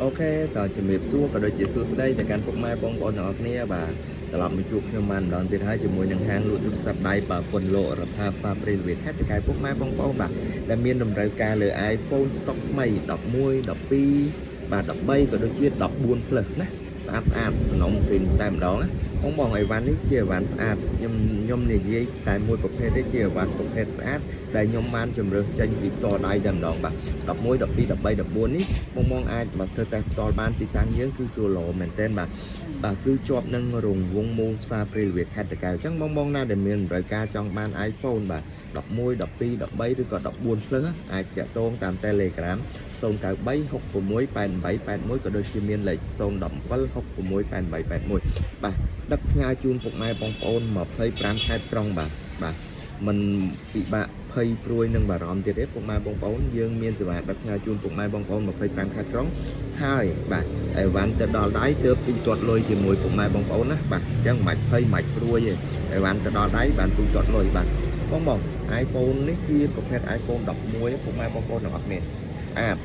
អូខេតើជំរាបសួរក៏ដូចជាសួស្តីទៅកាន់ពុកម៉ែបងប្អូនទាំងអស់គ្នាបាទត្រឡប់មកជួបខ្ញុំបានម្ដងទៀតហើយជាមួយនឹងហាងលក់ទូរស័ព្ទដៃបើពុនលោករដ្ឋាភិបាលព្រៃល្វីខេត្តតកែពុកម៉ែបងប្អូនបាទដែលមានតម្រូវការលើ iPhone stock ថ្មី11 12បាទ13ក៏ដូចជា14 plus ណាស្អាតសំណុំស៊ីនតែម្ដងណាបងអីវ៉ាន់នេះជាអីវ៉ាន់ស្អាតខ្ញុំនិយាយតែមួយប្រភេទទេជាអីវ៉ាន់ប្រភេទស្អាតដែលខ្ញុំបានជំរើសចេញពីផ្ទាល់ដៃតែម្ដងបាទ11 12 13 14នេះបងអាចមកធ្វើតែផ្ទាល់បានទីតាំងយើងគឺសួរឡូមែនទែនបាទគឺជាប់នឹងរង្វង់មូលផ្សារព្រៃល្វីខេត្តតកែវអញ្ចឹងបងណាដែលមានតម្រូវការចង់បាន iPhone បាទ11 12 13ឬក៏14 plus អាចតាក់ទងតាម Telegram 093 66 88 81ក៏ដូចជាមានលេខ017 66 88 81បាទដឹកផ្ញើជូនពុកម៉ែបងប្អូន25ខេត្តក្រុងបាទมันពិបាកភ័យព្រួយនឹងបារម្ភទៀតទេពុកម៉ែបងប្អូនយើងមានសេវាដឹកផ្ញើជូនពុកម៉ែបងប្អូន25ខេត្តក្រុងហើយបាទអីវ៉ាន់ទៅដល់ដៃទើបទីទាត់លុយជាមួយពុកម៉ែបងប្អូនណាបាទអញ្ចឹងមិនភ័យមិនព្រួយទេអីវ៉ាន់ទៅដល់ដៃបានទូទាត់លុយបាទបង iPhone នេះជាប្រភេទ iPhone 11ពុកម៉ែបងប្អូនទាំងអស់គ្នាស្អាត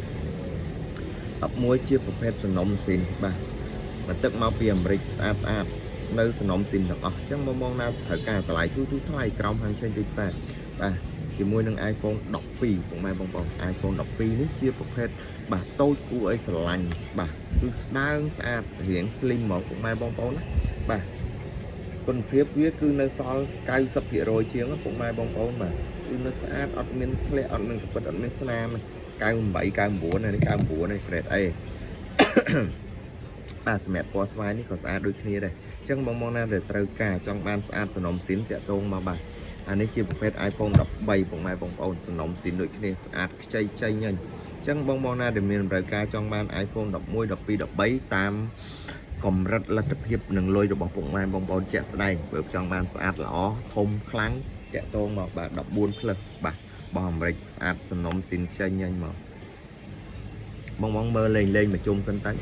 11ជាប្រភេទសំណុំស៊ីនបាទបន្ទឹកមកពីអាមេរិកស្អាតនៅសំណុំស៊ីនទាំងអស់អញ្ចឹងបងណាត្រូវការតម្លៃទូថ្លៃក្រោមហាងចេញទីផ្សារបាទជាមួយនឹង iPhone 12ពុកម៉ែបងប្អូន iPhone 12នេះជាប្រភេទបាទតូចគួរឲ្យស្រឡាញ់បាទគឺស្ដើងស្អាតរាង slim ហ្មងពុកម៉ែបងប្អូនណាបាទគុណភាពវាគឺនៅសល់ 90% ជាងពុកម៉ែបងប្អូនបាទគឺនៅស្អាតអត់មានធ្លាក់អត់មានកាពិតអត់មានស្នាម98 99នេះ99នេះ grade A បាទសម្រាប់ពណ៌ស្វាយនេះក៏ស្អាតដូចគ្នាដែរអញ្ចឹងបងណាដែលត្រូវការចង់បានស្អាតសំណុំស៊ីនតាក់ទងមកបាទអានេះជាប្រភេទ iPhone 13ពុកម៉ែបងប្អូនសំណុំស៊ីនដូចគ្នាស្អាតខ្ចីចេញអញ្ចឹងបងណាដែលមានតម្រូវការចង់បាន iPhone 11 12 13តាមកម្រិតលទ្ធភាពនិងលុយរបស់ពុកម៉ែបងប្អូនជាក់ស្ដែងបើចង់បានស្អាតល្អធំខ្លាំងតាក់ទងមកបាទ14 plus បាទរបស់អាមេរិកស្អាតសំណុំស៊ីនចេញអញ្ចឹងមកបងមើលលេងមកជុំសិនទៅ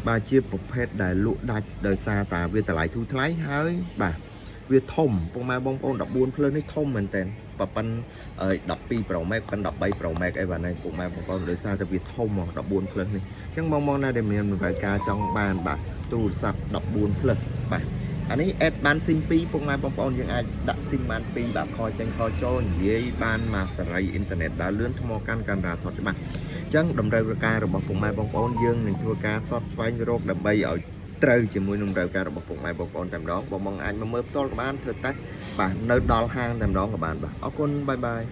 បាទជាប្រភេទដែលលក់ដាច់ដោយសារតាវាតម្លៃធូរថ្លៃហើយបាទវាធំពុកម៉ែបងប្អូន14 plus នេះធំមែនតើប៉ិន12 Pro Max ប៉ិន13 Pro Max អីបាទនេះពុកម៉ែបងប្អូនដោយសារតែវាធំមក14 plus នេះអញ្ចឹងបងណាដែលមានតម្រូវការចង់បានបាទទូរស័ព្ទ14 plus បាទអានេះ add បាន SIM 2ពុកម៉ែបងប្អូនយើងអាចដាក់ SIM បាន2បាទខចេញខចូលនិយាយបានមកសេរីអ៊ីនធឺណិតដើរលឿនថ្មកាន់កាមេរ៉ាថតច្បាស់អញ្ចឹងតម្រូវការរបស់ពុកម៉ែបងប្អូនយើងនឹងធ្វើការសតស្វែងរកដើម្បីឲ្យត្រូវជាមួយនឹងតម្រូវការរបស់ពុកម៉ែបងប្អូនតែម្ដងបងអាចមកមើលផ្ទាល់ក៏បានធ្វើតេស្តបាទនៅដល់ហាងតែម្ដងក៏បានបាទអរគុណបាយ